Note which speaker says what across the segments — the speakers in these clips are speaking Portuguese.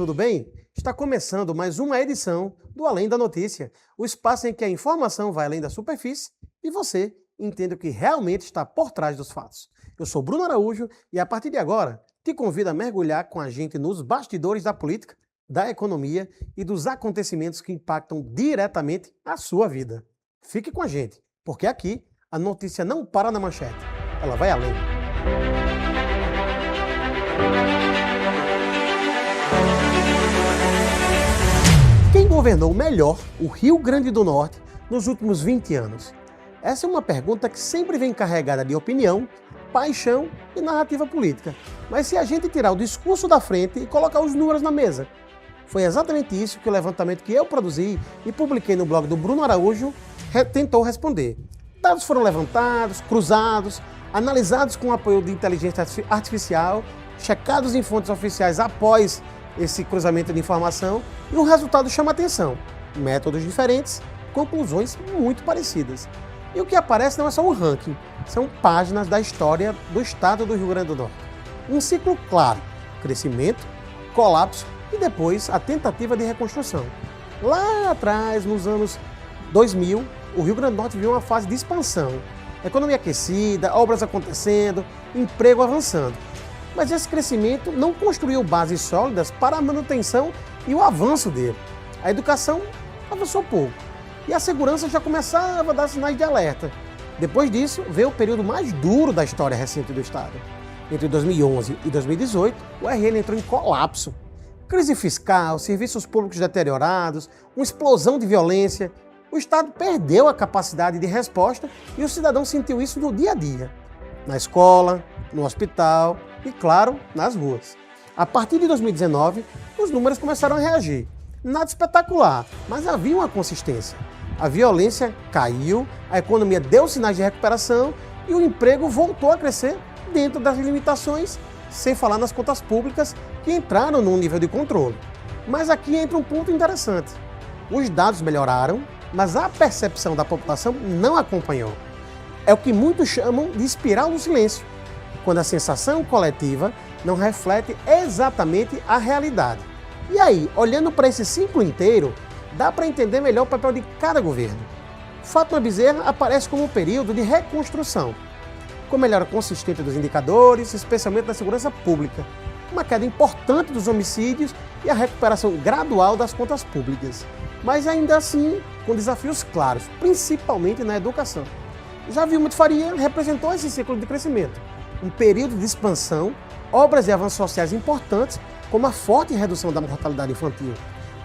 Speaker 1: tudo bem? Está começando mais uma edição do Além da Notícia, o espaço em que a informação vai além da superfície e você entende o que realmente está por trás dos fatos. Eu sou Bruno Araújo e a partir de agora te convido a mergulhar com a gente nos bastidores da política, da economia e dos acontecimentos que impactam diretamente a sua vida. Fique com a gente, porque aqui a notícia não para na manchete, ela vai além. Quem governou melhor o Rio Grande do Norte nos últimos 20 anos? Essa é uma pergunta que sempre vem carregada de opinião, paixão e narrativa política. Mas se a gente tirar o discurso da frente e colocar os números na mesa, foi exatamente isso que o levantamento que eu produzi e publiquei no blog do Bruno Araújo tentou responder. Dados foram levantados, cruzados, analisados com o apoio de inteligência artificial, checados em fontes oficiais após esse cruzamento de informação e o resultado chama atenção. Métodos diferentes, conclusões muito parecidas. E o que aparece não é só um ranking, são páginas da história do estado do Rio Grande do Norte. Um ciclo claro, crescimento, colapso e depois a tentativa de reconstrução. Lá atrás, nos anos 2000, o Rio Grande do Norte viveu uma fase de expansão. Economia aquecida, obras acontecendo, emprego avançando. Mas esse crescimento não construiu bases sólidas para a manutenção e o avanço dele. A educação avançou pouco e a segurança já começava a dar sinais de alerta. Depois disso, veio o período mais duro da história recente do Estado. Entre 2011 e 2018, o RN entrou em colapso. Crise fiscal, serviços públicos deteriorados, uma explosão de violência. O Estado perdeu a capacidade de resposta e o cidadão sentiu isso no dia a dia. Na escola, no hospital e, claro, nas ruas. A partir de 2019, os números começaram a reagir. Nada espetacular, mas havia uma consistência. A violência caiu, a economia deu sinais de recuperação e o emprego voltou a crescer dentro das limitações, sem falar nas contas públicas que entraram num nível de controle. Mas aqui entra um ponto interessante. Os dados melhoraram, mas a percepção da população não acompanhou. É o que muitos chamam de espiral do silêncio, quando a sensação coletiva não reflete exatamente a realidade. E aí, olhando para esse ciclo inteiro, dá para entender melhor o papel de cada governo. Fátima Bezerra aparece como um período de reconstrução, com melhora consistente dos indicadores, especialmente da segurança pública, uma queda importante dos homicídios e a recuperação gradual das contas públicas, mas ainda assim com desafios claros, principalmente na educação. Já Vilma de Faria representou esse ciclo de crescimento, um período de expansão, obras e avanços sociais importantes, como a forte redução da mortalidade infantil.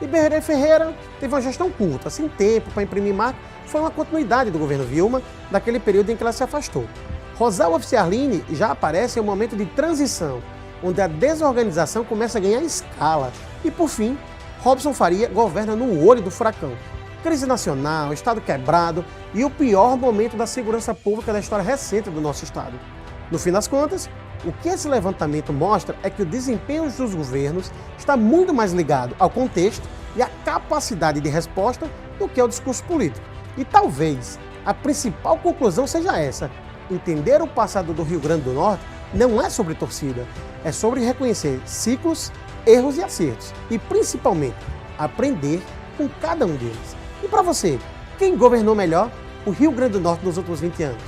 Speaker 1: E Berrey Ferreira teve uma gestão curta, sem tempo para imprimir marca, foi uma continuidade do governo Vilma, daquele período em que ela se afastou. Rosalba Ciarline já aparece em um momento de transição, onde a desorganização começa a ganhar escala. E por fim, Robson Faria governa no olho do furacão. Crise nacional, Estado quebrado e o pior momento da segurança pública da história recente do nosso Estado. No fim das contas, o que esse levantamento mostra é que o desempenho dos governos está muito mais ligado ao contexto e à capacidade de resposta do que ao discurso político. E talvez a principal conclusão seja essa: entender o passado do Rio Grande do Norte não é sobre torcida, é sobre reconhecer ciclos, erros e acertos e, principalmente, aprender com cada um deles. E para você, quem governou melhor o Rio Grande do Norte nos últimos 20 anos?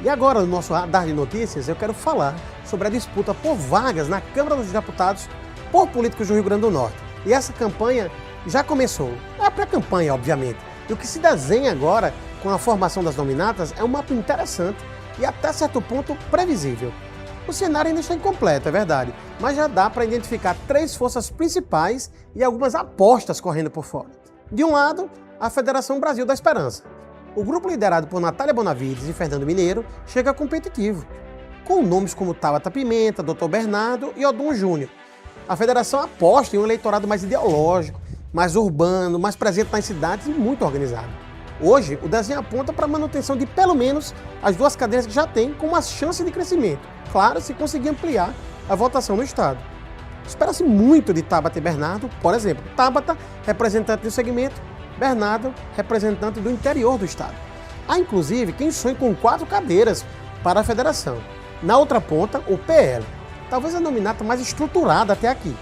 Speaker 1: E agora, no nosso radar de notícias, eu quero falar sobre a disputa por vagas na Câmara dos Deputados por políticos do Rio Grande do Norte. E essa campanha já começou. É a pré-campanha, obviamente. E o que se desenha agora com a formação das nominatas é um mapa interessante e até certo ponto previsível. O cenário ainda está incompleto, é verdade, mas já dá para identificar três forças principais e algumas apostas correndo por fora. De um lado, a Federação Brasil da Esperança. O grupo liderado por Natália Bonavides e Fernando Mineiro chega competitivo, com nomes como Tabata Pimenta, Dr. Bernardo e Odon Júnior. A federação aposta em um eleitorado mais ideológico, mais urbano, mais presente nas cidades e muito organizado. Hoje, o desenho aponta para a manutenção de pelo menos as duas cadeiras que já tem, com uma chance de crescimento, claro, se conseguir ampliar a votação no Estado. Espera-se muito de Tabata e Bernardo, por exemplo, Tabata, representante do segmento, Bernardo, representante do interior do Estado. Há inclusive quem sonhe com 4 cadeiras para a federação. Na outra ponta, o PL, talvez a nominata mais estruturada até aqui.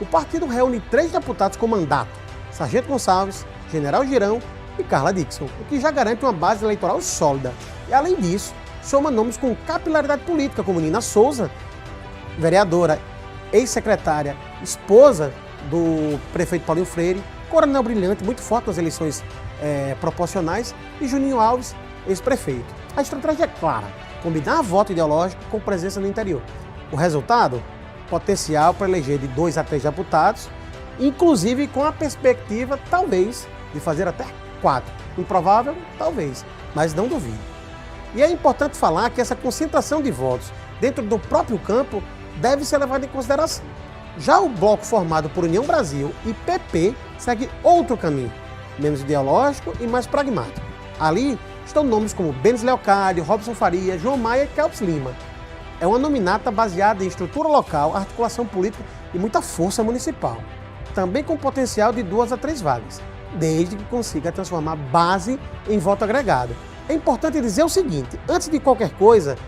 Speaker 1: O partido reúne 3 deputados com mandato: Sargento Gonçalves, General Girão e Carla Dickson, o que já garante uma base eleitoral sólida. E além disso, soma nomes com capilaridade política, como Nina Souza, vereadora, ex-secretária, esposa do prefeito Paulinho Freire, coronel brilhante, muito forte nas eleições proporcionais, e Juninho Alves, ex-prefeito. A estratégia é clara: combinar voto ideológico com presença no interior. O resultado? Potencial para eleger de 2 a 3 deputados, inclusive com a perspectiva, talvez, de fazer até 4. Improvável? Talvez, mas não duvido. E é importante falar que essa concentração de votos dentro do próprio campo deve ser levada em consideração. Já o bloco formado por União Brasil e PP segue outro caminho, menos ideológico e mais pragmático. Ali estão nomes como Benes Leocádio, Robson Faria, João Maia e Kelps Lima. É uma nominata baseada em estrutura local, articulação política e muita força municipal. Também com potencial de 2 a 3 vagas, desde que consiga transformar base em voto agregado. É importante dizer o seguinte: antes de qualquer coisa,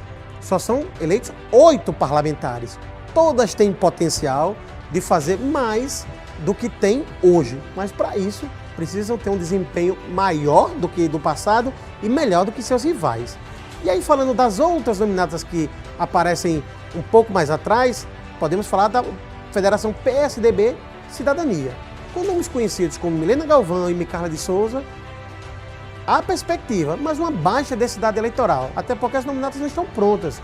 Speaker 1: só são eleitos 8 parlamentares. Todas têm potencial de fazer mais do que tem hoje, mas para isso precisam ter um desempenho maior do que do passado e melhor do que seus rivais. E aí, falando das outras nominatas que aparecem um pouco mais atrás, podemos falar da Federação PSDB Cidadania. Com nomes conhecidos como Milena Galvão e Micarla de Souza, há perspectiva, mas uma baixa densidade eleitoral, até porque as nominatas não estão prontas.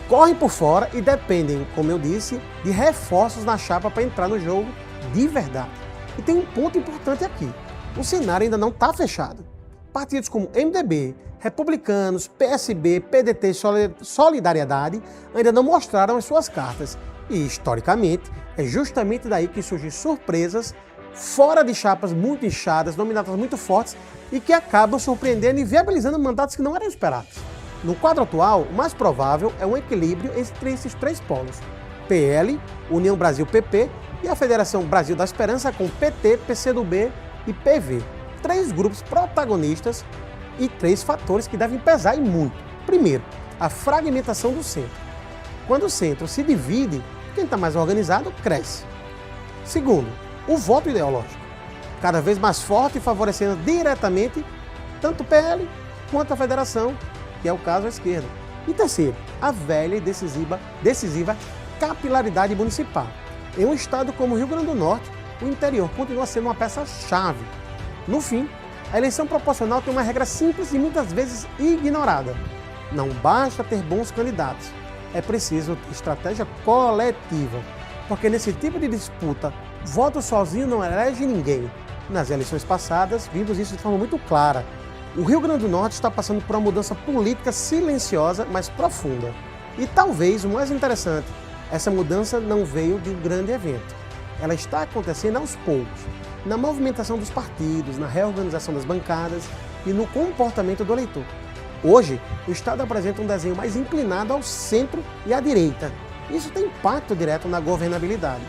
Speaker 1: Correm por fora e dependem, como eu disse, de reforços na chapa para entrar no jogo de verdade. E tem um ponto importante aqui: o cenário ainda não está fechado. Partidos como MDB, Republicanos, PSB, PDT e Solidariedade ainda não mostraram as suas cartas. E, historicamente, é justamente daí que surgem surpresas fora de chapas muito inchadas, nominatas muito fortes e que acabam surpreendendo e viabilizando mandatos que não eram esperados. No quadro atual, o mais provável é um equilíbrio entre esses 3 polos: PL, União Brasil PP e a Federação Brasil da Esperança com PT, PCdoB e PV. 3 grupos protagonistas e 3 fatores que devem pesar e muito. Primeiro, a fragmentação do centro. Quando o centro se divide, quem está mais organizado cresce. Segundo, o voto ideológico, cada vez mais forte e favorecendo diretamente tanto o PL quanto a federação, que é o caso à esquerda. E terceiro, a velha e decisiva capilaridade municipal. Em um estado como o Rio Grande do Norte, o interior continua sendo uma peça-chave. No fim, a eleição proporcional tem uma regra simples e muitas vezes ignorada: não basta ter bons candidatos, é preciso ter estratégia coletiva, porque nesse tipo de disputa, voto sozinho não elege ninguém. Nas eleições passadas, vimos isso de forma muito clara. O Rio Grande do Norte está passando por uma mudança política silenciosa, mas profunda. E talvez o mais interessante, essa mudança não veio de um grande evento. Ela está acontecendo aos poucos, na movimentação dos partidos, na reorganização das bancadas e no comportamento do eleitor. Hoje, o Estado apresenta um desenho mais inclinado ao centro e à direita. Isso tem impacto direto na governabilidade.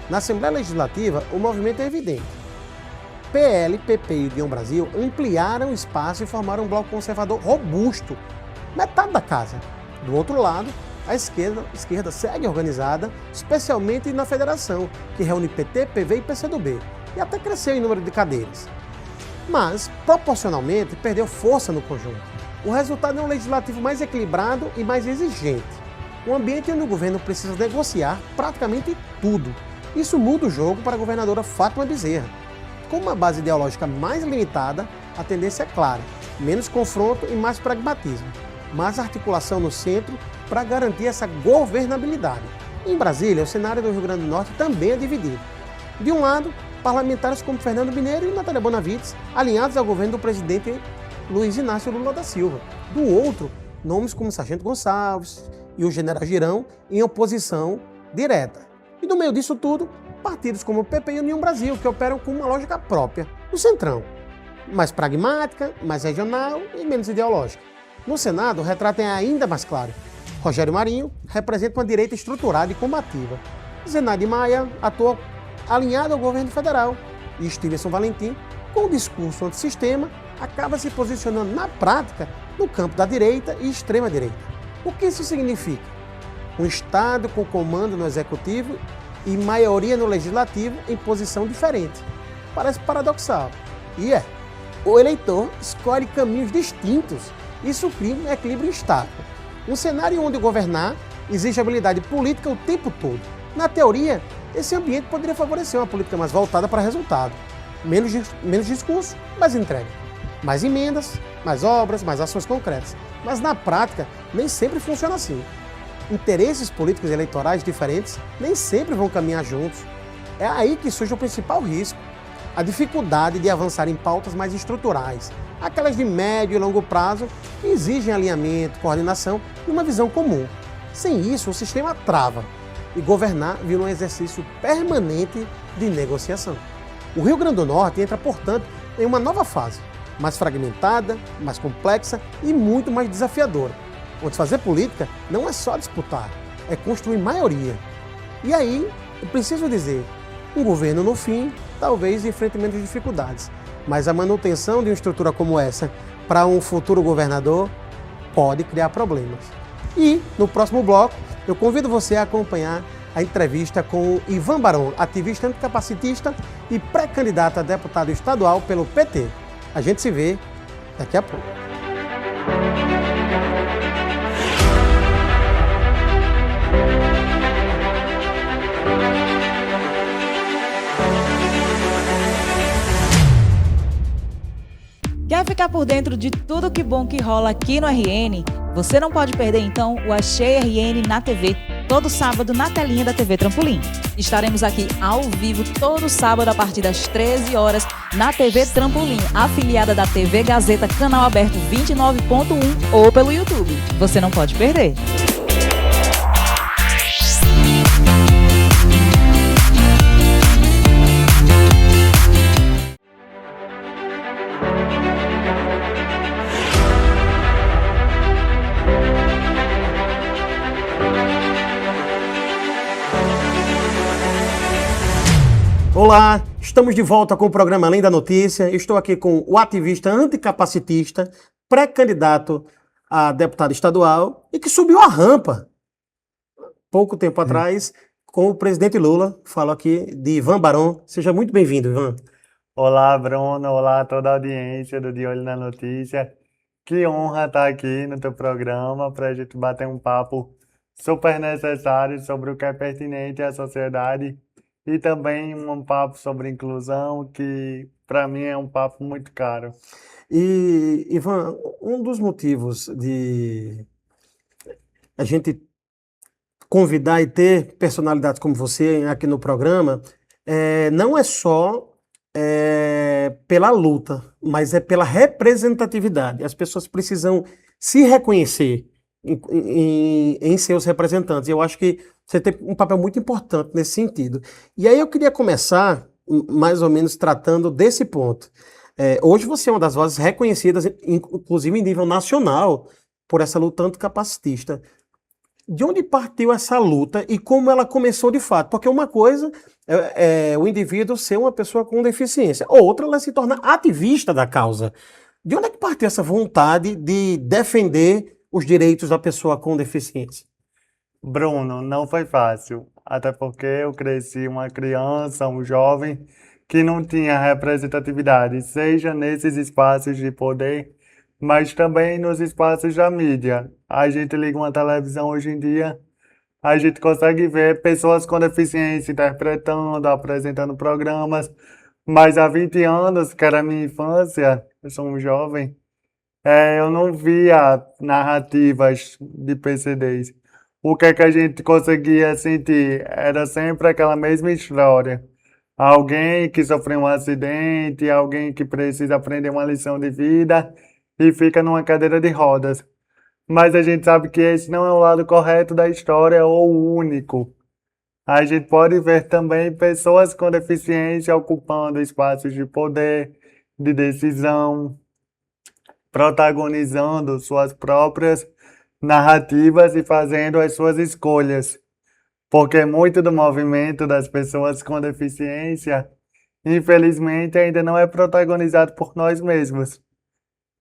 Speaker 1: Na Assembleia Legislativa, o movimento é evidente. PL, PP e União Brasil ampliaram o espaço e formaram um bloco conservador robusto, metade da casa. Do outro lado, a esquerda segue organizada, especialmente na federação, que reúne PT, PV e PCdoB, e até cresceu em número de cadeiras. Mas, proporcionalmente, perdeu força no conjunto. O resultado é um legislativo mais equilibrado e mais exigente. Um ambiente onde o governo precisa negociar praticamente tudo. Isso muda o jogo para a governadora Fátima Bezerra. Com uma base ideológica mais limitada, a tendência é clara: menos confronto e mais pragmatismo. Mais articulação no centro para garantir essa governabilidade. Em Brasília, o cenário do Rio Grande do Norte também é dividido. De um lado, parlamentares como Fernando Mineiro e Natália Bonavides, alinhados ao governo do presidente Luiz Inácio Lula da Silva. Do outro, nomes como Sargento Gonçalves e o General Girão em oposição direta. E no meio disso tudo, partidos como o PP e União Brasil, que operam com uma lógica própria, no centrão, mais pragmática, mais regional e menos ideológica. No Senado, o retrato é ainda mais claro. Rogério Marinho representa uma direita estruturada e combativa. Zenaide Maia atua alinhado ao governo federal. E Stevenson Valentim, com o discurso antissistema, acaba se posicionando na prática no campo da direita e extrema-direita. O que isso significa? Um Estado com comando no Executivo e maioria no legislativo em posição diferente. Parece paradoxal. E o eleitor escolhe caminhos distintos. Isso cria um equilíbrio instável. Um cenário onde governar exige habilidade política o tempo todo. Na teoria, esse ambiente poderia favorecer uma política mais voltada para resultado. Menos discurso, mais entrega. Mais emendas, mais obras, mais ações concretas. Mas na prática, nem sempre funciona assim. Interesses políticos e eleitorais diferentes nem sempre vão caminhar juntos. É aí que surge o principal risco. A dificuldade de avançar em pautas mais estruturais, aquelas de médio e longo prazo que exigem alinhamento, coordenação e uma visão comum. Sem isso, o sistema trava e governar vira um exercício permanente de negociação. O Rio Grande do Norte entra, portanto, em uma nova fase, mais fragmentada, mais complexa e muito mais desafiadora, onde fazer política não é só disputar, é construir maioria. E aí, eu preciso dizer, um governo no fim talvez enfrente menos dificuldades, mas a manutenção de uma estrutura como essa para um futuro governador pode criar problemas. E, no próximo bloco, eu convido você a acompanhar a entrevista com o Ivan Barão, ativista anticapacitista e pré-candidato a deputado estadual pelo PT. A gente se vê daqui a pouco.
Speaker 2: Quer ficar por dentro de tudo que bom que rola aqui no RN? Você não pode perder então o Achei RN na TV, todo sábado na telinha da TV Trampolim. Estaremos aqui ao vivo todo sábado a partir das 13 horas na TV Trampolim, afiliada da TV Gazeta, canal aberto 29.1 ou pelo YouTube. Você não pode perder.
Speaker 1: Olá, estamos de volta com o programa Além da Notícia. Estou aqui com o ativista anticapacitista, pré-candidato a deputado estadual e que subiu a rampa pouco tempo atrás com o presidente Lula. Falo aqui de Ivan Barão. Seja muito bem-vindo, Ivan.
Speaker 3: Olá, Bruno. Olá a toda a audiência do De Olho na Notícia. Que honra estar aqui no teu programa para a gente bater um papo super necessário sobre o que é pertinente à sociedade e também um papo sobre inclusão que, para mim, é um papo muito caro.
Speaker 1: E, Ivan, um dos motivos de a gente convidar e ter personalidades como você aqui no programa não é só pela luta, mas é pela representatividade. As pessoas precisam se reconhecer em seus representantes. Eu acho que você tem um papel muito importante nesse sentido. E aí eu queria começar mais ou menos tratando desse ponto. Hoje você é uma das vozes reconhecidas, inclusive em nível nacional, por essa luta anticapacitista. De onde partiu essa luta e como ela começou de fato? Porque uma coisa é o indivíduo ser uma pessoa com deficiência, outra ela se torna ativista da causa. De onde é que partiu essa vontade de defender os direitos da pessoa com deficiência?
Speaker 3: Bruno, não foi fácil, até porque eu cresci uma criança, um jovem que não tinha representatividade, seja nesses espaços de poder, mas também nos espaços da mídia. A gente liga uma televisão hoje em dia, a gente consegue ver pessoas com deficiência interpretando, apresentando programas, mas há 20 anos, que era a minha infância, eu sou um jovem, eu não via narrativas de PCDs. O que é que a gente conseguia sentir? Era sempre aquela mesma história. Alguém que sofreu um acidente, alguém que precisa aprender uma lição de vida e fica numa cadeira de rodas. Mas a gente sabe que esse não é o lado correto da história ou o único. A gente pode ver também pessoas com deficiência ocupando espaços de poder, de decisão, protagonizando suas próprias narrativas e fazendo as suas escolhas. Porque muito do movimento das pessoas com deficiência, infelizmente, ainda não é protagonizado por nós mesmos.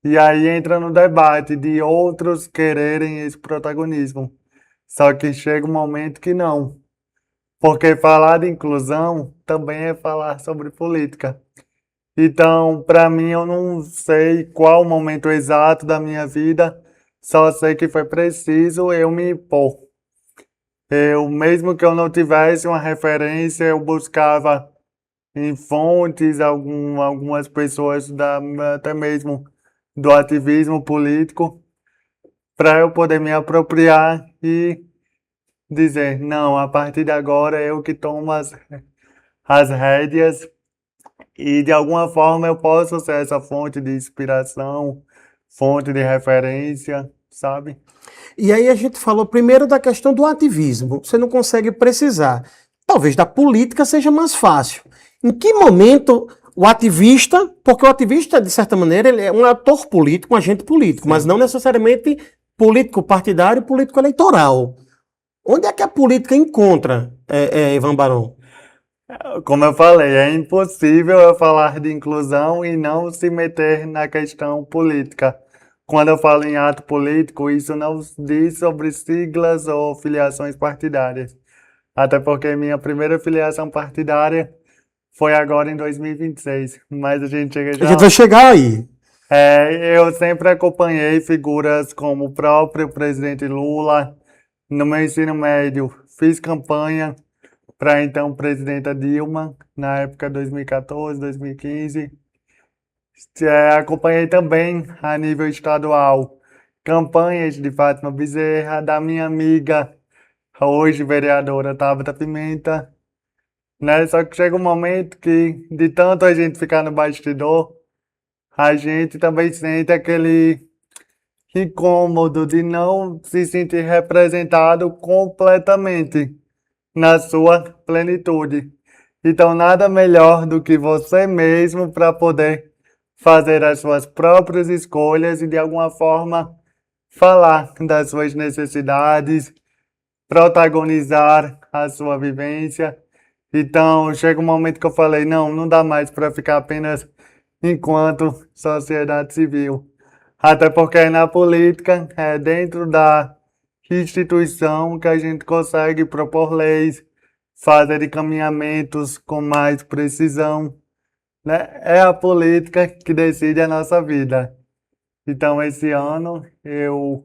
Speaker 3: E aí entra no debate de outros quererem esse protagonismo. Só que chega um momento que não. porque falar de inclusão também é falar sobre política. Então, para mim, eu não sei qual o momento exato da minha vida, só sei que foi preciso eu me impor. Mesmo que eu não tivesse uma referência, eu buscava em fontes, algumas pessoas até mesmo do ativismo político, para eu poder me apropriar e dizer, não, a partir de agora é eu que tomo as rédeas e de alguma forma eu posso ser essa fonte de inspiração, fonte de referência, sabe?
Speaker 1: E aí a gente falou primeiro da questão do ativismo. Você não consegue precisar. Talvez da política seja mais fácil. Em que momento o ativista, porque o ativista, de certa maneira, ele é um ator político, um agente político, mas não necessariamente político partidário, político eleitoral. Onde é que a política encontra, Ivan Barão?
Speaker 3: Como eu falei, é impossível eu falar de inclusão e não se meter na questão política. Quando eu falo em ato político, isso não diz sobre siglas ou filiações partidárias. Até porque minha primeira filiação partidária foi agora em 2026, mas a gente chega
Speaker 1: A
Speaker 3: já
Speaker 1: gente vai
Speaker 3: lá.
Speaker 1: chegar aí.
Speaker 3: Eu sempre acompanhei figuras como o próprio presidente Lula. No meu ensino médio, fiz campanha para a então presidenta Dilma, na época 2014, 2015. Acompanhei também a nível estadual campanhas de Fátima Bezerra, da minha amiga, a hoje vereadora Tabata Pimenta, né? Só que chega um momento que, de tanto a gente ficar no bastidor, a gente também sente aquele incômodo de não se sentir representado completamente na sua plenitude. Então, nada melhor do que você mesmo para poder fazer as suas próprias escolhas e, de alguma forma, falar das suas necessidades, protagonizar a sua vivência. Então, chega um momento que eu falei, não, não dá mais para ficar apenas enquanto sociedade civil. Até porque na política, é dentro da instituição que a gente consegue propor leis, fazer encaminhamentos com mais precisão, né? É a política que decide a nossa vida. Então, esse ano eu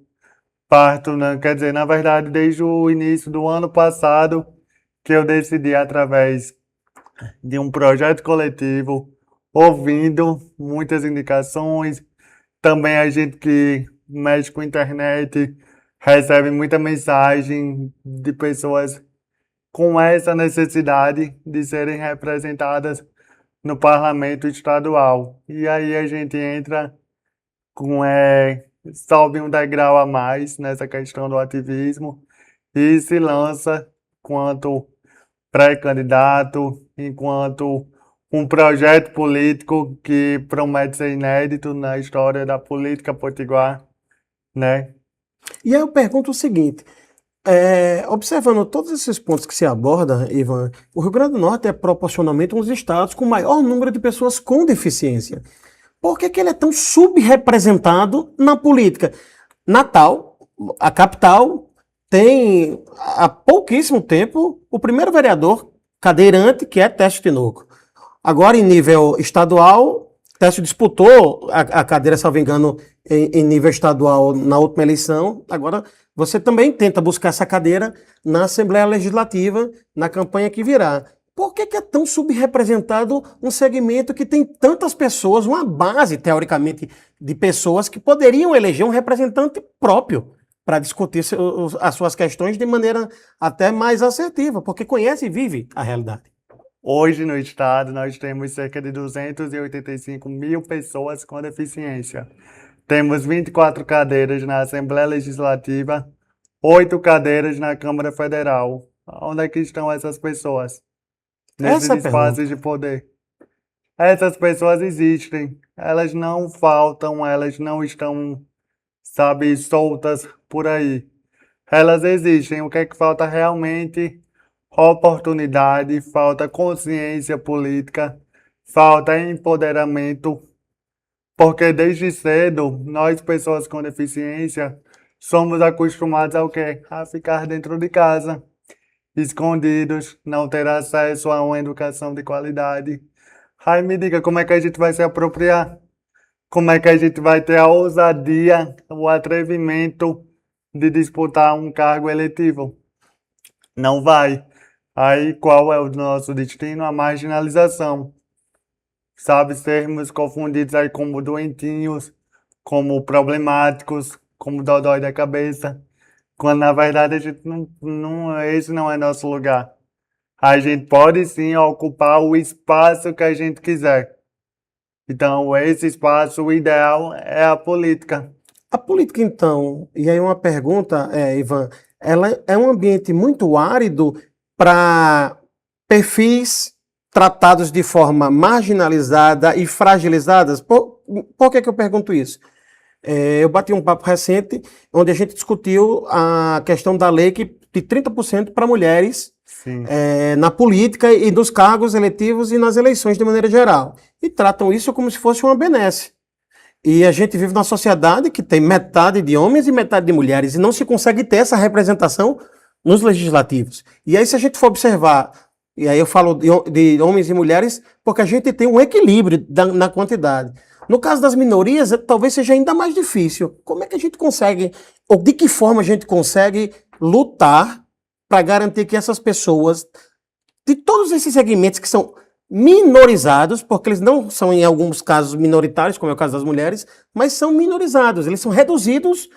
Speaker 3: parto, né, quer dizer, na verdade, desde o início do ano passado, que eu decidi, através de um projeto coletivo, ouvindo muitas indicações, também a gente que mexe com internet recebe muita mensagem de pessoas com essa necessidade de serem representadas no parlamento estadual. E aí a gente entra com sobe um degrau a mais nessa questão do ativismo e se lança quanto pré-candidato, enquanto um projeto político que promete ser inédito na história da política potiguar, né?
Speaker 1: E aí eu pergunto o seguinte: observando todos esses pontos que se aborda, Ivan, o Rio Grande do Norte é proporcionalmente um dos estados com o maior número de pessoas com deficiência. Por que que ele é tão subrepresentado na política? Natal, a capital, tem há pouquíssimo tempo o primeiro vereador cadeirante, que é Técio Tinoco. Agora, em nível estadual, Técio disputou a cadeira, salvo engano, em nível estadual na última eleição. Agora, você também tenta buscar essa cadeira na Assembleia Legislativa, na campanha que virá. Por que que é tão subrepresentado um segmento que tem tantas pessoas, uma base, teoricamente, de pessoas que poderiam eleger um representante próprio para discutir as suas questões de maneira até mais assertiva, porque conhece e vive a realidade?
Speaker 3: Hoje no estado nós temos cerca de 285 mil pessoas com deficiência. Temos 24 cadeiras na Assembleia Legislativa, 8 cadeiras na Câmara Federal. Onde é que estão essas pessoas? Nesses
Speaker 1: Essa é a pergunta.
Speaker 3: espaços de poder. Essas pessoas existem, elas não faltam, elas não estão, sabe, soltas por aí. Elas existem. O que é que falta realmente? Oportunidade, falta consciência política, falta empoderamento, porque desde cedo, nós, pessoas com deficiência, somos acostumados ao quê? A ficar dentro de casa. escondidos, não ter acesso a uma educação de qualidade. Aí me diga, como é que a gente vai se apropriar? Como é que a gente vai ter a ousadia, o atrevimento de disputar um cargo eletivo? Não vai. Aí qual é o nosso destino? A marginalização. Sabe, sermos confundidos aí como doentinhos, como problemáticos, como dodói da cabeça, quando na verdade a gente esse não é nosso lugar. A gente pode sim ocupar o espaço que a gente quiser. Então, esse espaço, o ideal é a política.
Speaker 1: A política, então, e aí uma pergunta, Ivan, ela é um ambiente muito árido para perfis tratados de forma marginalizada e fragilizadas? Por que eu pergunto isso? Eu bati um papo recente onde a gente discutiu a questão da lei de 30% para mulheres
Speaker 3: Sim.
Speaker 1: Na política e nos cargos eletivos e nas eleições de maneira geral. E tratam isso como se fosse uma benesse. E a gente vive numa sociedade que tem metade de homens e metade de mulheres e não se consegue ter essa representação nos legislativos. E aí, se a gente for observar, e aí eu falo de homens e mulheres, porque a gente tem um equilíbrio na quantidade. No caso das minorias, talvez seja ainda mais difícil. Como é que a gente consegue, ou de que forma a gente consegue lutar para garantir que essas pessoas, de todos esses segmentos que são minorizados, porque eles não são em alguns casos minoritários, como é o caso das mulheres, mas são minorizados, eles são reduzidos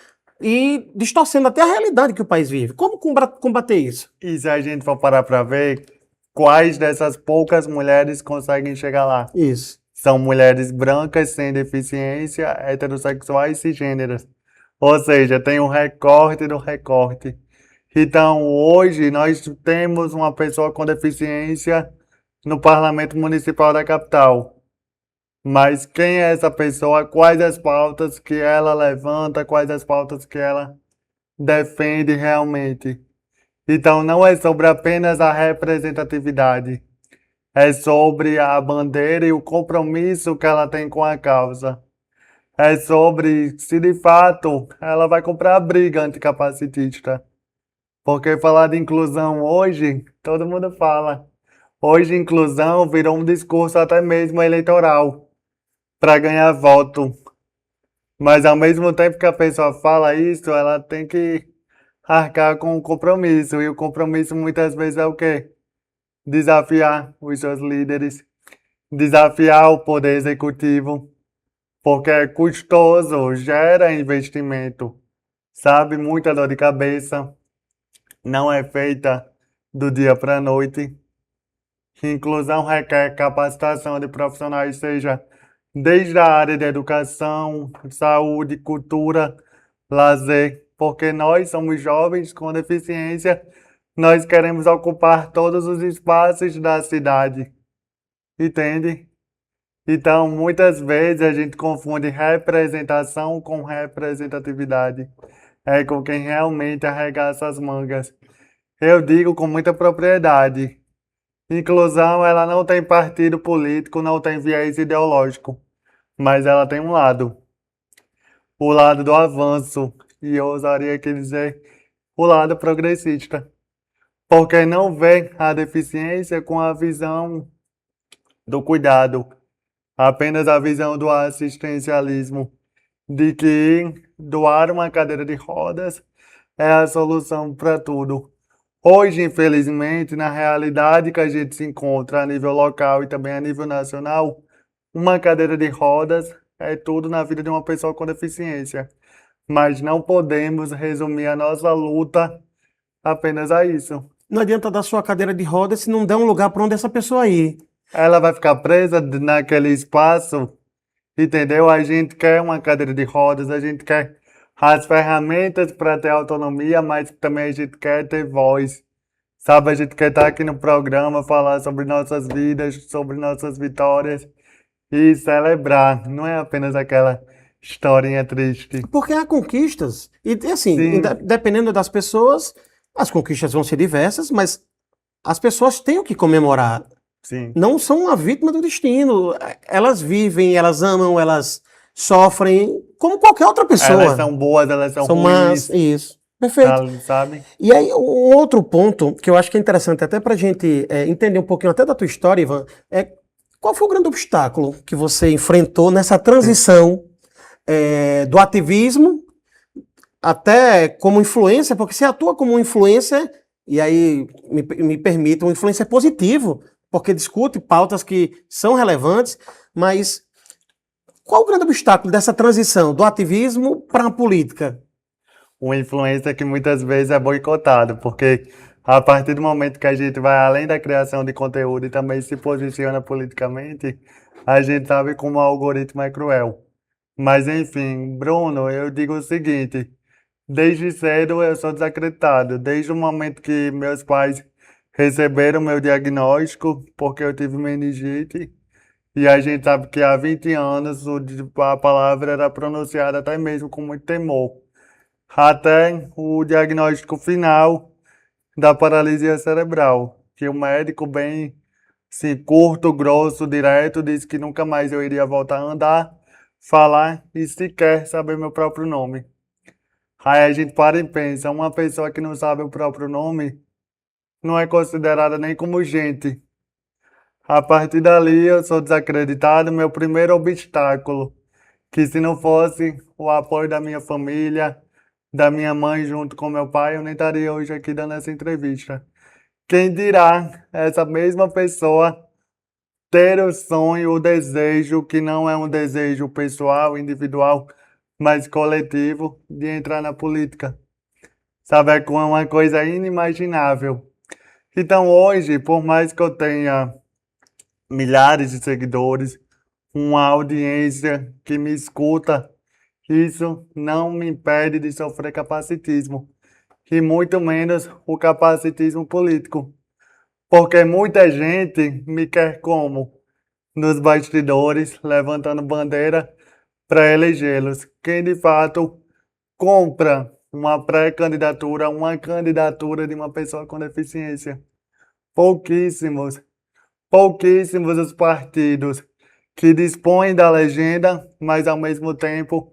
Speaker 1: e distorcendo até a realidade que o país vive. Como combater isso?
Speaker 3: E se a gente for parar para ver, quais dessas poucas mulheres conseguem chegar lá?
Speaker 1: Isso.
Speaker 3: São mulheres brancas, sem deficiência, heterossexuais e cisgêneras. Ou seja, tem um recorte do recorte. Então, hoje, nós temos uma pessoa com deficiência no Parlamento Municipal da capital. Mas quem é essa pessoa? Quais as pautas que ela levanta? Quais as pautas que ela defende realmente? Então, não é sobre apenas a representatividade. É sobre a bandeira e o compromisso que ela tem com a causa. É sobre se de fato ela vai comprar a briga anticapacitista. Porque falar de inclusão hoje, todo mundo fala. Hoje inclusão virou um discurso até mesmo eleitoral para ganhar voto. Mas ao mesmo tempo que a pessoa fala isso, ela tem que arcar com o compromisso. E o compromisso muitas vezes é o quê? Desafiar os seus líderes, desafiar o poder executivo, porque é custoso, gera investimento, sabe? Muita dor de cabeça, não é feita do dia para a noite. Inclusão requer capacitação de profissionais, seja desde a área de educação, saúde, cultura, lazer, porque nós somos jovens com deficiência, nós queremos ocupar todos os espaços da cidade, entende? Então, muitas vezes a gente confunde representação com representatividade. É com quem realmente arregaça as mangas. Eu digo com muita propriedade. Inclusão, ela não tem partido político, não tem viés ideológico, mas ela tem um lado. O lado do avanço, e eu ousaria aqui dizer, o lado progressista. Porque não vê a deficiência com a visão do cuidado, apenas a visão do assistencialismo, de que doar uma cadeira de rodas é a solução para tudo. Hoje, infelizmente, na realidade que a gente se encontra a nível local e também a nível nacional, uma cadeira de rodas é tudo na vida de uma pessoa com deficiência. Mas não podemos resumir a nossa luta apenas a isso.
Speaker 1: Não adianta dar sua cadeira de rodas se não der um lugar para onde essa pessoa ir.
Speaker 3: Ela vai ficar presa naquele espaço, entendeu? A gente quer uma cadeira de rodas, a gente quer as ferramentas para ter autonomia, mas também a gente quer ter voz. Sabe, a gente quer estar aqui no programa, falar sobre nossas vidas, sobre nossas vitórias e celebrar. Não é apenas aquela historinha triste.
Speaker 1: Porque há conquistas. E assim, dependendo das pessoas, as conquistas vão ser diversas, mas as pessoas têm o que comemorar.
Speaker 3: Sim.
Speaker 1: Não são uma vítima do destino. Elas vivem, elas amam, elas sofrem como qualquer outra pessoa.
Speaker 3: Elas são boas, elas são ruins.
Speaker 1: Más, isso. Perfeito.
Speaker 3: sabe?
Speaker 1: E aí, um outro ponto que eu acho que é interessante até para a gente entender um pouquinho até da tua história, Ivan, é qual foi o grande obstáculo que você enfrentou nessa transição do ativismo até como influência, porque você atua como influencer, e aí me permita, um influencer positivo, porque discute pautas que são relevantes, mas qual o grande obstáculo dessa transição do ativismo para a política?
Speaker 3: Uma influência que muitas vezes é boicotado, porque a partir do momento que a gente vai além da criação de conteúdo e também se posiciona politicamente, a gente sabe como o algoritmo é cruel. Mas enfim, Bruno, eu digo o seguinte, desde cedo eu sou desacreditado, desde o momento que meus pais receberam meu diagnóstico, porque eu tive meningite, e a gente sabe que há 20 anos a palavra era pronunciada até mesmo com muito temor até o diagnóstico final da paralisia cerebral, que o médico bem assim, curto, grosso, direto, disse que nunca mais eu iria voltar a andar, falar e sequer saber meu próprio nome. Aí a gente para e pensa, uma pessoa que não sabe o próprio nome não é considerada nem como gente. A partir dali eu sou desacreditado, meu primeiro obstáculo, que se não fosse o apoio da minha família, da minha mãe junto com meu pai, eu nem estaria hoje aqui dando essa entrevista. Quem dirá essa mesma pessoa ter o sonho, o desejo, que não é um desejo pessoal, individual, mas coletivo, de entrar na política. Sabe, é uma coisa inimaginável. Então hoje, por mais que eu tenha milhares de seguidores, uma audiência que me escuta, isso não me impede de sofrer capacitismo, e muito menos o capacitismo político, porque muita gente me quer como? Nos bastidores, levantando bandeira para elegê-los. Quem de fato compra uma pré-candidatura, uma candidatura de uma pessoa com deficiência? Pouquíssimos, pouquíssimos os partidos que dispõem da legenda, mas ao mesmo tempo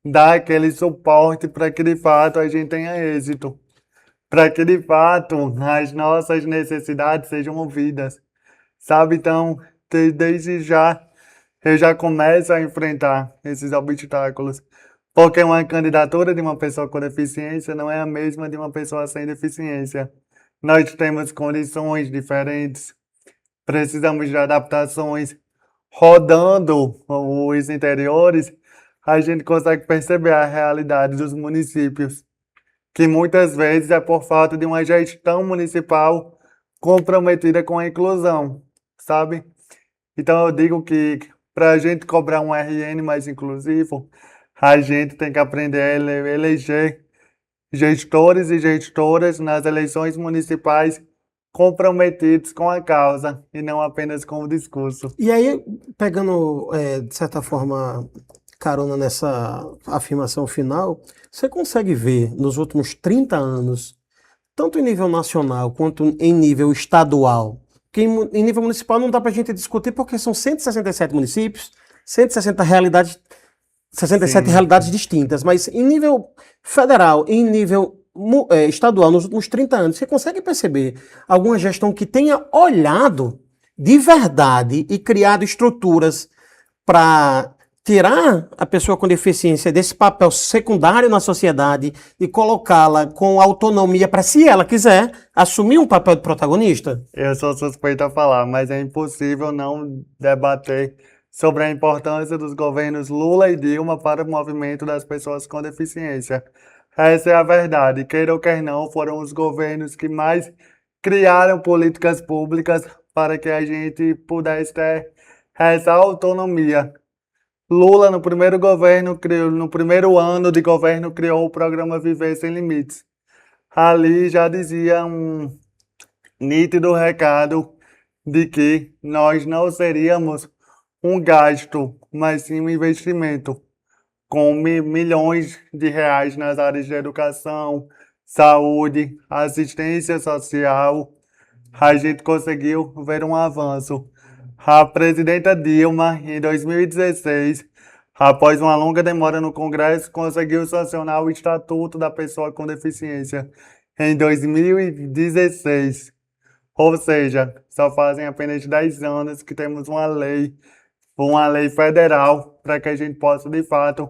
Speaker 3: dá aquele suporte para que de fato a gente tenha êxito, para que de fato as nossas necessidades sejam ouvidas, sabe? Então, desde já eu já começo a enfrentar esses obstáculos, porque uma candidatura de uma pessoa com deficiência não é a mesma de uma pessoa sem deficiência. Nós temos condições diferentes, precisamos de adaptações. Rodando os interiores, a gente consegue perceber a realidade dos municípios, que muitas vezes é por falta de uma gestão municipal comprometida com a inclusão, sabe? Então eu digo que para a gente cobrar um RN mais inclusivo, a gente tem que aprender a eleger gestores e gestoras nas eleições municipais comprometidos com a causa e não apenas com o discurso.
Speaker 1: E aí, pegando, de certa forma, carona nessa afirmação final, você consegue ver nos últimos 30 anos, tanto em nível nacional quanto em nível estadual, que em nível municipal não dá para a gente discutir porque são 167 municípios, 160 realidades, 67
Speaker 3: Sim.
Speaker 1: realidades distintas, mas em nível federal, em nível estadual, nos últimos 30 anos, você consegue perceber alguma gestão que tenha olhado de verdade e criado estruturas para tirar a pessoa com deficiência desse papel secundário na sociedade e colocá-la com autonomia para, se ela quiser, assumir um papel de protagonista?
Speaker 3: Eu sou suspeito a falar, mas é impossível não debater sobre a importância dos governos Lula e Dilma para o movimento das pessoas com deficiência. Essa é a verdade. Queira ou quer não, foram os governos que mais criaram políticas públicas para que a gente pudesse ter essa autonomia. Lula, no primeiro governo, no primeiro ano de governo, criou o programa Viver Sem Limites. Ali já dizia um nítido recado de que nós não seríamos um gasto, mas sim um investimento, com milhões de reais nas áreas de educação, saúde, assistência social. A gente conseguiu ver um avanço. A presidenta Dilma, em 2016, Após uma longa demora no Congresso, conseguiu sancionar o Estatuto da Pessoa com Deficiência em 2016. Ou seja, só fazem apenas 10 anos que temos uma lei federal, para que a gente possa, de fato,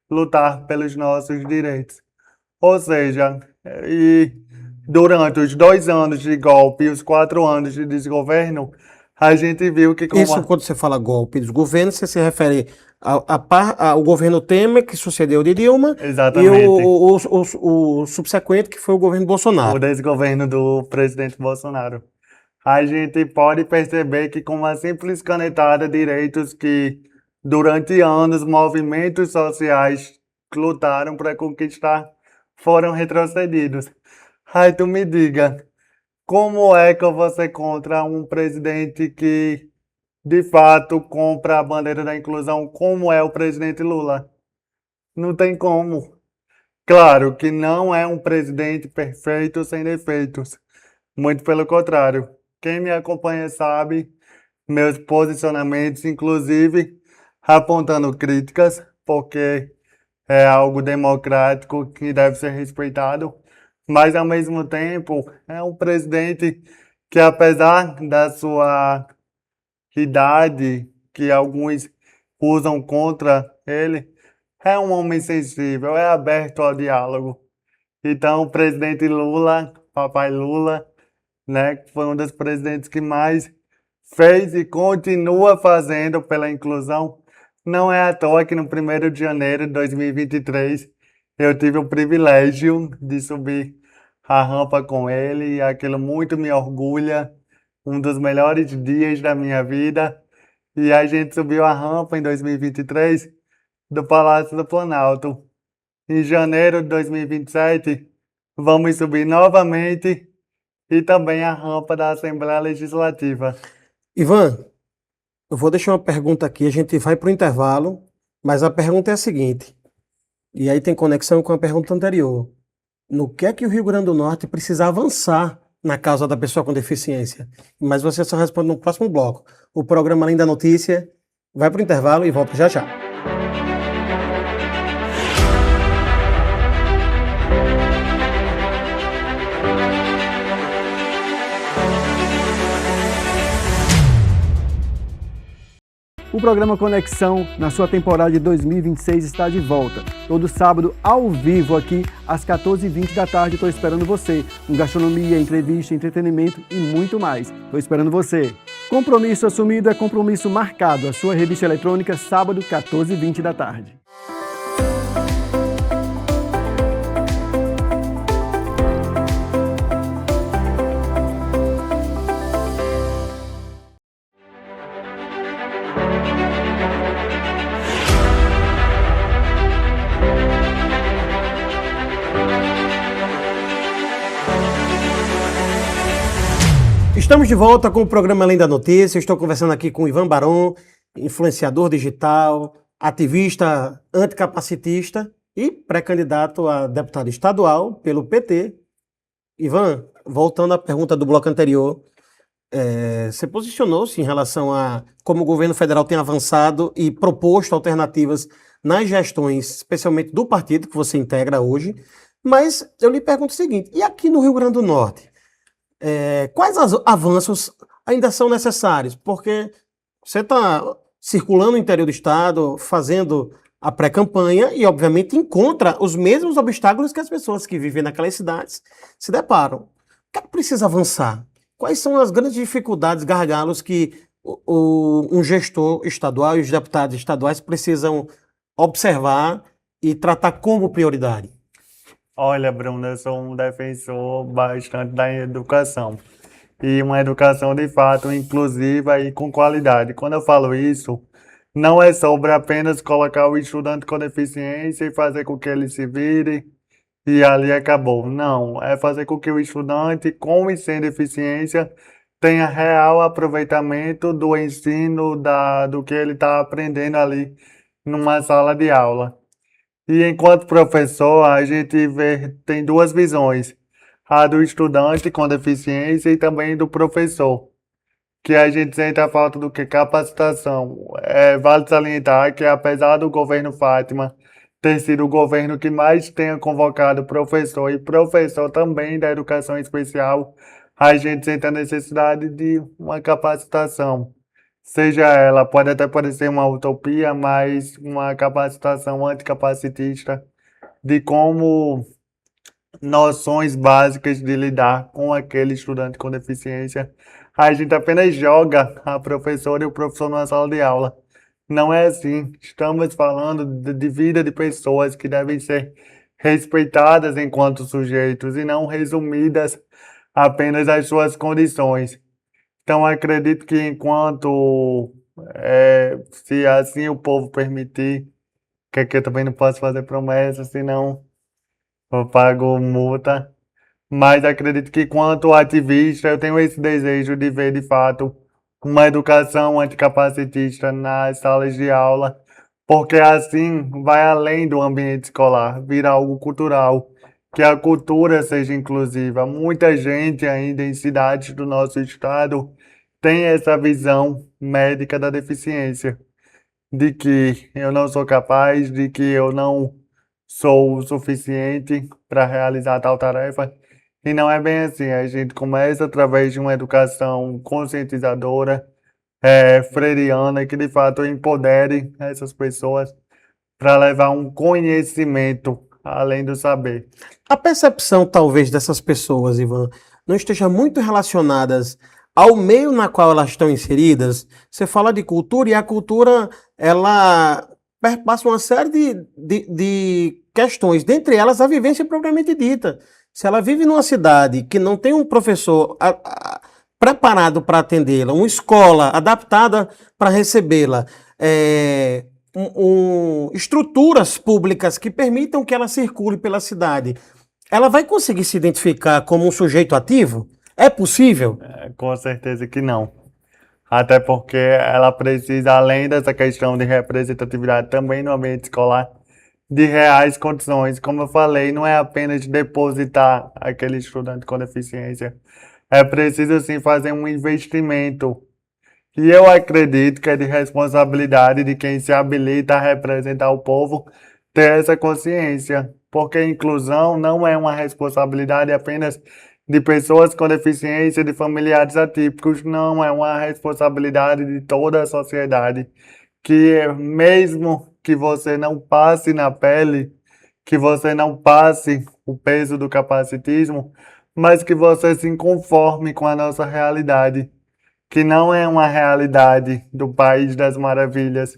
Speaker 3: lutar pelos nossos direitos. Ou seja, e durante os 2 anos de golpe e os 4 anos de desgoverno, a gente viu que
Speaker 1: Isso, quando você fala golpe dos governos, você se refere ao governo Temer, que sucedeu de Dilma, e
Speaker 3: Exatamente.
Speaker 1: o subsequente, que foi o governo Bolsonaro.
Speaker 3: O desgoverno do presidente Bolsonaro. A gente pode perceber que com uma simples canetada, direitos que durante anos movimentos sociais lutaram para conquistar foram retrocedidos. Aí tu me diga, como é que eu vou ser contra um presidente que de fato compra a bandeira da inclusão, como é o presidente Lula? Não tem como. Claro que não é um presidente perfeito sem defeitos. Muito pelo contrário. Quem me acompanha sabe meus posicionamentos, inclusive apontando críticas, porque é algo democrático que deve ser respeitado, mas ao mesmo tempo é um presidente que, apesar da sua idade, que alguns usam contra ele, é um homem sensível, é aberto ao diálogo. Então, o presidente Lula, papai Lula, né, que foi um dos presidentes que mais fez e continua fazendo pela inclusão. Não é à toa que no 1º de janeiro de 2023 eu tive o privilégio de subir a rampa com ele e aquilo muito me orgulha, um dos melhores dias da minha vida. E a gente subiu a rampa em 2023 do Palácio do Planalto. Em janeiro de 2027 vamos subir novamente e também a rampa da Assembleia Legislativa.
Speaker 1: Ivan, eu vou deixar uma pergunta aqui, a gente vai para o intervalo, mas a pergunta é a seguinte, e aí tem conexão com a pergunta anterior. No que é que o Rio Grande do Norte precisa avançar na causa da pessoa com deficiência? Mas você só responde no próximo bloco. O programa Além da Notícia vai para o intervalo e volta já já.
Speaker 4: O programa Conexão, na sua temporada de 2026, está de volta. Todo sábado, ao vivo, aqui, às 14h20 da tarde, estou esperando você. Com gastronomia, entrevista, entretenimento e muito mais. Estou esperando você. Compromisso assumido é compromisso marcado. A sua revista eletrônica, sábado, 14h20 da tarde.
Speaker 1: Estamos de volta com o programa Além da Notícia. Estou conversando aqui com Ivan Barão, influenciador digital, ativista anticapacitista e pré-candidato a deputado estadual pelo PT. Ivan, voltando à pergunta do bloco anterior, você posicionou-se em relação a como o governo federal tem avançado e proposto alternativas nas gestões, especialmente do partido que você integra hoje, mas eu lhe pergunto o seguinte, e aqui no Rio Grande do Norte? Quais avanços ainda são necessários? Porque você está circulando no interior do estado, fazendo a pré-campanha e, obviamente, encontra os mesmos obstáculos que as pessoas que vivem naquelas cidades se deparam. O que é que precisa avançar? Quais são as grandes dificuldades, gargalos que um gestor estadual e os deputados estaduais precisam observar e tratar como prioridade?
Speaker 3: Olha, Bruno, eu sou um defensor bastante da educação. E uma educação de fato inclusiva e com qualidade. Quando eu falo isso, não é sobre apenas colocar o estudante com deficiência e fazer com que ele se vire e ali acabou. Não, é fazer com que o estudante com e sem deficiência tenha real aproveitamento do ensino, do que ele está aprendendo ali numa sala de aula. E enquanto professor, a gente tem duas visões, a do estudante com deficiência e também do professor. que a gente sente a falta do que capacitação. Vale salientar que apesar do governo Fátima ter sido o governo que mais tenha convocado professor e professor também da educação especial, a gente sente a necessidade de uma capacitação. Seja ela, pode até parecer uma utopia, mas uma capacitação anticapacitista de como noções básicas de lidar com aquele estudante com deficiência. A gente apenas joga a professora e o professor numa sala de aula. Não é assim. Estamos falando de vida de pessoas que devem ser respeitadas enquanto sujeitos e não resumidas apenas às suas condições. Então, acredito que enquanto, se assim o povo permitir, que aqui eu também não posso fazer promessas, senão eu pago multa. Mas acredito que, quanto ativista, eu tenho esse desejo de ver, de fato, uma educação anticapacitista nas salas de aula, porque assim vai além do ambiente escolar, vira algo cultural, que a cultura seja inclusiva. Muita gente ainda em cidades do nosso estado tem essa visão médica da deficiência, de que eu não sou capaz, de que eu não sou o suficiente para realizar tal tarefa. E não é bem assim. A gente começa através de uma educação conscientizadora, freiriana, que de fato empodere essas pessoas para levar um conhecimento além do saber.
Speaker 1: A percepção, talvez, dessas pessoas, Ivan, não esteja muito relacionadas ao meio na qual elas estão inseridas. Você fala de cultura e a cultura, ela perpassa uma série de questões, dentre elas a vivência propriamente dita. Se ela vive numa cidade que não tem um professor preparado para atendê-la, uma escola adaptada para recebê-la, estruturas públicas que permitam que ela circule pela cidade, ela vai conseguir se identificar como um sujeito ativo? É possível?
Speaker 3: Com certeza que não. Até porque ela precisa, além dessa questão de representatividade também no ambiente escolar, de reais condições. Como eu falei, não é apenas depositar aquele estudante com deficiência. É preciso, sim, fazer um investimento. E eu acredito que é de responsabilidade de quem se habilita a representar o povo ter essa consciência. Porque a inclusão não é uma responsabilidade apenas de pessoas com deficiência, de familiares atípicos, não, é uma responsabilidade de toda a sociedade. Que mesmo que você não passe na pele, que você não passe o peso do capacitismo, mas que você se conforme com a nossa realidade, que não é uma realidade do País das Maravilhas,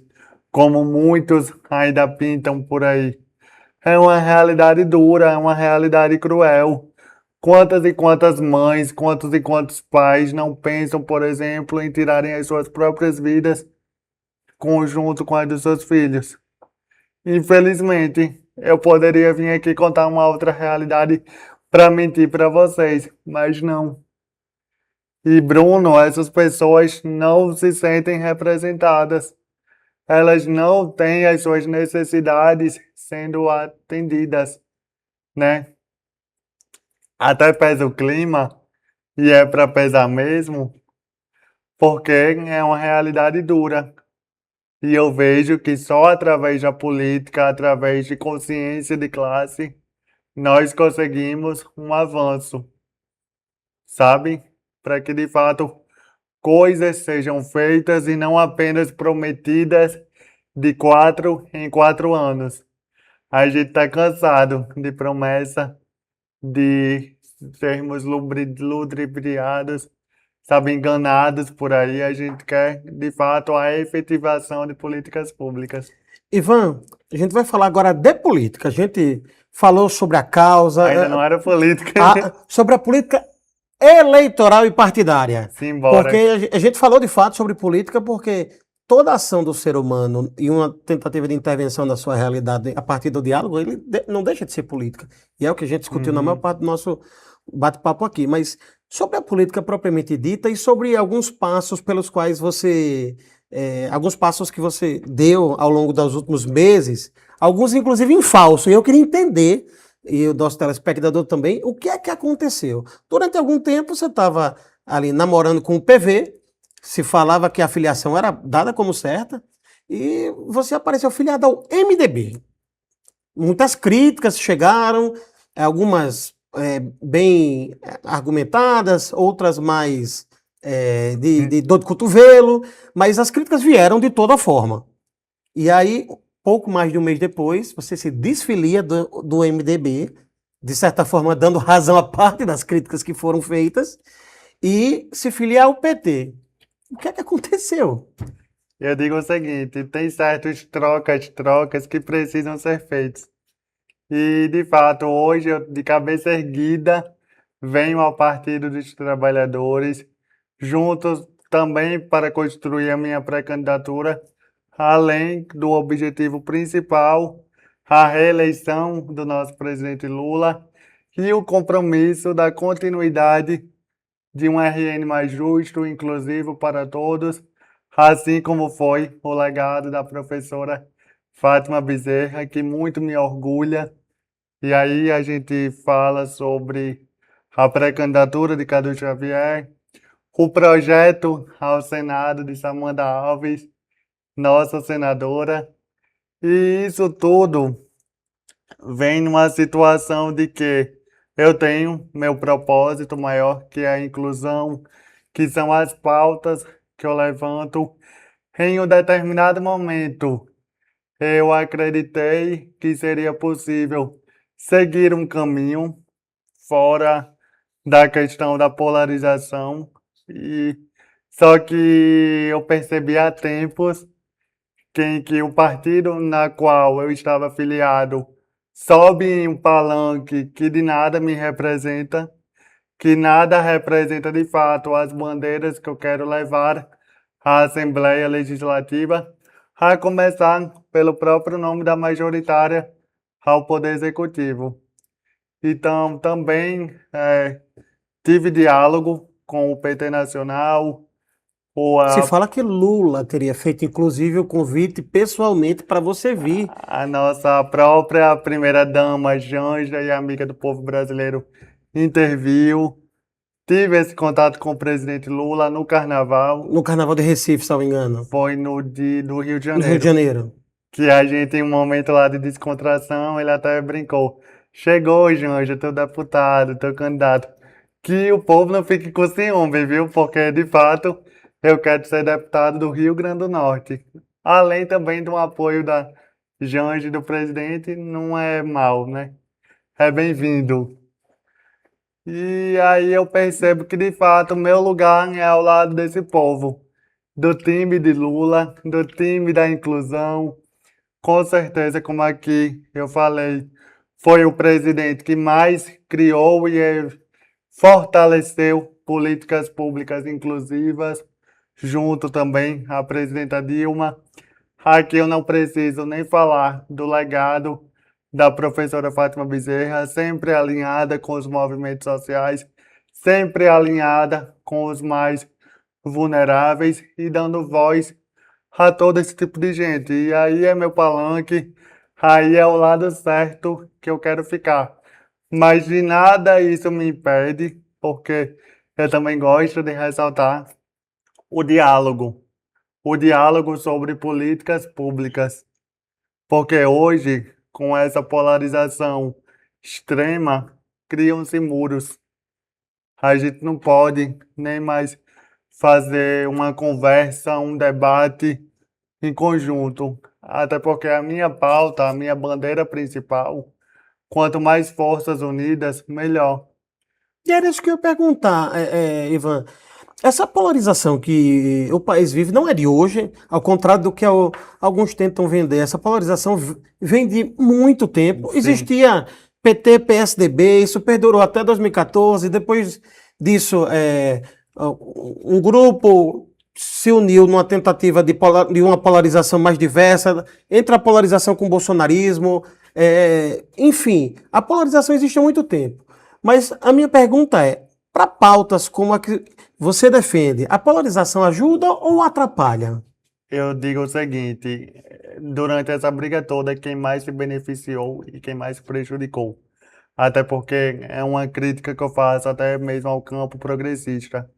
Speaker 3: como muitos ainda pintam por aí. É uma realidade dura, é uma realidade cruel. Quantas e quantas mães, quantos e quantos pais não pensam, por exemplo, em tirarem as suas próprias vidas conjunto com as dos seus filhos? Infelizmente, eu poderia vir aqui contar uma outra realidade para mentir para vocês, mas não. E Bruno, essas pessoas não se sentem representadas. Elas não têm as suas necessidades sendo atendidas, né? Até pesa o clima, e é para pesar mesmo, porque é uma realidade dura. E eu vejo que só através da política, através de consciência de classe, nós conseguimos um avanço, sabe? Para que de fato coisas sejam feitas e não apenas prometidas de 4 em 4 anos. A gente está cansado de promessa, de sermos ludibriados, sabe, enganados por aí. A gente quer, de fato, a efetivação de políticas públicas.
Speaker 1: Ivan, a gente vai falar agora de política. A gente falou sobre a causa...
Speaker 3: Ainda não era política.
Speaker 1: Sobre a política eleitoral e partidária.
Speaker 3: Simbora.
Speaker 1: Porque a gente falou, de fato, sobre política porque toda ação do ser humano e uma tentativa de intervenção na sua realidade a partir do diálogo, ele não deixa de ser política. E é o que a gente discutiu na maior parte do nosso bate-papo aqui. Mas sobre a política propriamente dita e sobre alguns passos pelos quais você... alguns passos que você deu ao longo dos últimos meses, alguns inclusive em falso. E eu queria entender, e o nosso telespectador também, o que é que aconteceu. Durante algum tempo você estava ali namorando com o PV, se falava que a filiação era dada como certa, e você apareceu filiado ao MDB. Muitas críticas chegaram, algumas bem argumentadas, outras mais de dor de cotovelo, mas as críticas vieram de toda forma. E aí, pouco mais de um mês depois, você se desfilia do MDB, de certa forma dando razão a parte das críticas que foram feitas, e se filia ao PT. O que é que aconteceu?
Speaker 3: Eu digo o seguinte, tem certos trocas que precisam ser feitos. E, de fato, hoje, eu, de cabeça erguida, venho ao Partido dos Trabalhadores, juntos também para construir a minha pré-candidatura, além do objetivo principal, a reeleição do nosso presidente Lula e o compromisso da continuidade de um RN mais justo, inclusivo para todos, assim como foi o legado da professora Fátima Bezerra, que muito me orgulha. E aí a gente fala sobre a pré-candidatura de Cadu Xavier, o projeto ao Senado de Samanta Alves, nossa senadora, e isso tudo vem numa situação de que eu tenho meu propósito maior, que é a inclusão, que são as pautas que eu levanto. Em um determinado momento, eu acreditei que seria possível seguir um caminho fora da questão da polarização, e só que eu percebi há tempos que o partido na qual eu estava afiliado sobe em um palanque que de nada me representa, que nada representa de fato as bandeiras que eu quero levar à Assembleia Legislativa, a começar pelo próprio nome da majoritária ao Poder Executivo. Então, também tive diálogo com o PT Nacional,
Speaker 1: Se fala que Lula teria feito, inclusive, o convite pessoalmente para você vir.
Speaker 3: a nossa própria primeira-dama, Janja, e amiga do povo brasileiro, interviu. Tive esse contato com o presidente Lula no Carnaval,
Speaker 1: No Carnaval de Recife, se não me engano.
Speaker 3: foi do Rio de
Speaker 1: No Rio de
Speaker 3: Janeiro,
Speaker 1: Janeiro.
Speaker 3: que a gente, em um momento lá de descontração, ele até brincou. Chegou, Janja, teu deputado, teu candidato. Que o povo não fique com ciúme, viu? Porque, de fato, eu quero ser deputado do Rio Grande do Norte. Além também do apoio da Janja e do presidente, não é mal, né? É bem-vindo. E aí eu percebo que, de fato, o meu lugar é ao lado desse povo. Do time de Lula, do time da inclusão. Com certeza, como aqui eu falei, foi o presidente que mais criou e fortaleceu políticas públicas inclusivas, junto também à presidenta Dilma. Aqui eu não preciso nem falar do legado da professora Fátima Bezerra, sempre alinhada com os movimentos sociais, sempre alinhada com os mais vulneráveis e dando voz a todo esse tipo de gente. E aí é meu palanque, aí é o lado certo que eu quero ficar. Mas de nada isso me impede, porque eu também gosto de ressaltar o diálogo sobre políticas públicas. Porque hoje, com essa polarização extrema, criam-se muros. A gente não pode nem mais fazer uma conversa, um debate em conjunto. Até porque a minha pauta, a minha bandeira principal, quanto mais forças unidas, melhor.
Speaker 1: E era isso que eu ia perguntar, Ivan. Essa polarização que o país vive não é de hoje, ao contrário do que alguns tentam vender. Essa polarização vem de muito tempo.
Speaker 3: Sim.
Speaker 1: Existia PT, PSDB, isso perdurou até 2014. Depois disso, um grupo se uniu numa tentativa de uma polarização mais diversa, entre a polarização com o bolsonarismo. Enfim, a polarização existe há muito tempo. Mas a minha pergunta é, para pautas como a que você defende, a polarização ajuda ou atrapalha?
Speaker 3: Eu digo o seguinte, durante essa briga toda, quem mais se beneficiou e quem mais se prejudicou. Até porque é uma crítica que eu faço até mesmo ao campo progressista,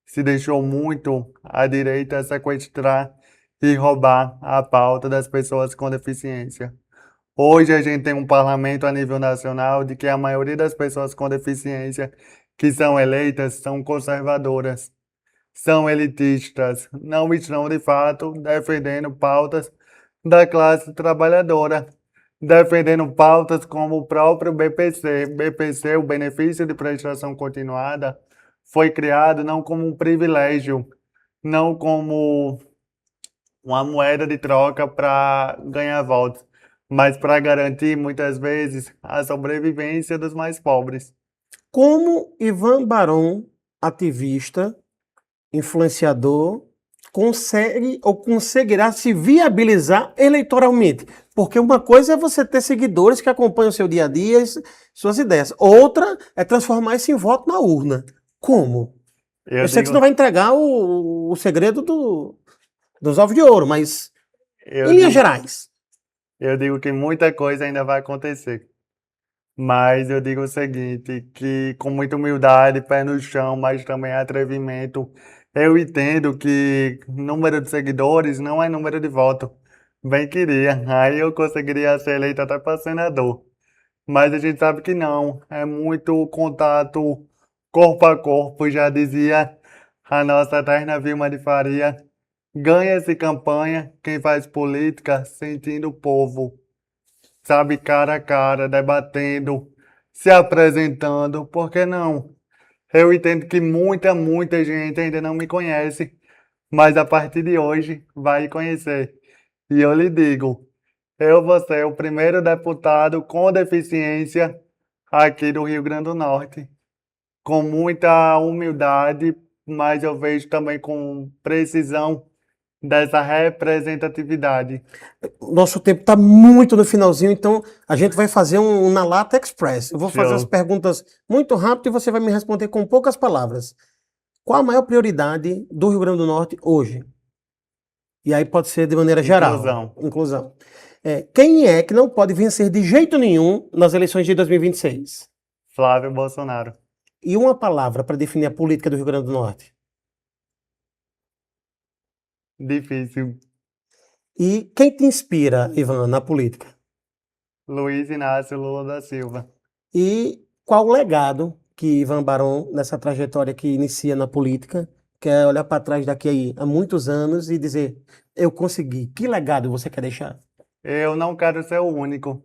Speaker 3: se deixou muito a direita sequestrar e roubar a pauta das pessoas com deficiência. Hoje a gente tem um parlamento a nível nacional de que a maioria das pessoas com deficiência que são eleitas são conservadoras, são elitistas, não estão de fato defendendo pautas da classe trabalhadora, defendendo pautas como o próprio BPC. BPC, o benefício de prestação continuada, foi criado não como um privilégio, não como uma moeda de troca para ganhar votos, mas para garantir muitas vezes a sobrevivência dos mais pobres.
Speaker 1: Como Ivan Barão, ativista, influenciador, consegue ou conseguirá se viabilizar eleitoralmente? Porque uma coisa é você ter seguidores que acompanham o seu dia a dia, suas ideias. Outra é transformar isso em voto na urna. Como? Eu sei que você não vai entregar o segredo dos ovos de ouro, mas em linhas gerais.
Speaker 3: Eu digo que muita coisa ainda vai acontecer. Mas eu digo o seguinte, que com muita humildade, pé no chão, mas também atrevimento, eu entendo que número de seguidores não é número de voto. Bem queria, aí eu conseguiria ser eleito até para senador. Mas a gente sabe que não, é muito contato corpo a corpo, já dizia a nossa eterna Vilma de Faria. Ganha-se campanha quem faz política sentindo o povo, sabe, cara a cara, debatendo, se apresentando, por que não? Eu entendo que muita gente ainda não me conhece, mas a partir de hoje vai conhecer. E eu lhe digo, eu vou ser o primeiro deputado com deficiência aqui do Rio Grande do Norte, com muita humildade, mas eu vejo também com precisão dessa representatividade.
Speaker 1: Nosso tempo está muito no finalzinho, então a gente vai fazer um na lata express. Eu vou fazer as perguntas muito rápido e você vai me responder com poucas palavras. Qual a maior prioridade do Rio Grande do Norte hoje? E aí pode ser de maneira geral. Inclusão. Quem é que não pode vencer de jeito nenhum nas eleições de 2026?
Speaker 3: Flávio Bolsonaro.
Speaker 1: E uma palavra para definir a política do Rio Grande do Norte?
Speaker 3: Difícil.
Speaker 1: E quem te inspira, Ivan, na política?
Speaker 3: Luiz Inácio Lula da Silva.
Speaker 1: E qual o legado que Ivan Barão, nessa trajetória que inicia na política, quer olhar para trás daqui a muitos anos e dizer, eu consegui. Que legado você quer deixar?
Speaker 3: Eu não quero ser o único.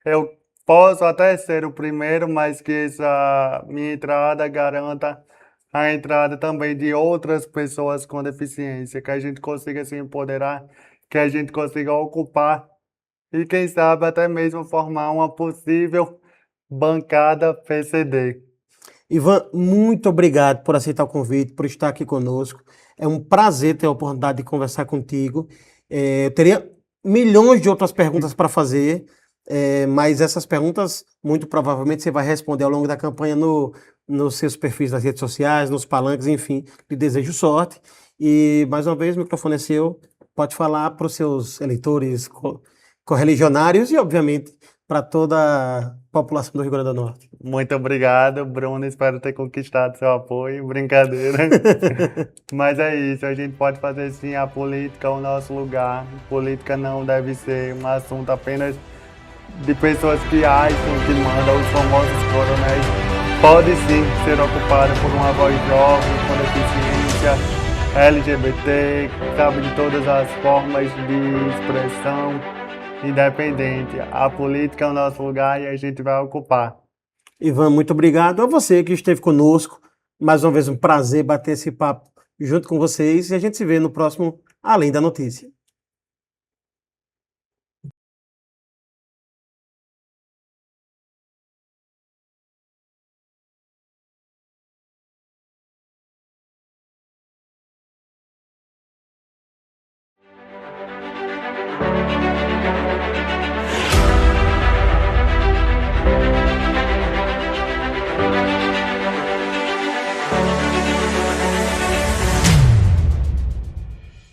Speaker 3: Eu posso até ser o primeiro, mas que essa minha entrada garanta a entrada também de outras pessoas com deficiência, que a gente consiga se empoderar, que a gente consiga ocupar e, quem sabe, até mesmo formar uma possível bancada PCD.
Speaker 1: Ivan, muito obrigado por aceitar o convite, por estar aqui conosco. É um prazer ter a oportunidade de conversar contigo. Eu teria milhões de outras perguntas para fazer, mas essas perguntas, muito provavelmente, você vai responder ao longo da campanha nos seus perfis das redes sociais, nos palanques, enfim. Lhe desejo sorte. E, mais uma vez, o microfone é seu. Pode falar para os seus eleitores correligionários e, obviamente, para toda a população do Rio Grande do Norte.
Speaker 3: Muito obrigado, Bruno. Espero ter conquistado seu apoio. Brincadeira. Mas é isso, a gente pode fazer sim a política o nosso lugar. Política não deve ser um assunto apenas de pessoas que acham que mandam, os famosos coronéis. Pode sim ser ocupada por uma voz jovem, com deficiência, LGBT, sabe, de todas as formas de expressão, independente. A política é o nosso lugar e a gente vai ocupar.
Speaker 1: Ivan, muito obrigado a você que esteve conosco. Mais uma vez um prazer bater esse papo junto com vocês e a gente se vê no próximo Além da Notícia.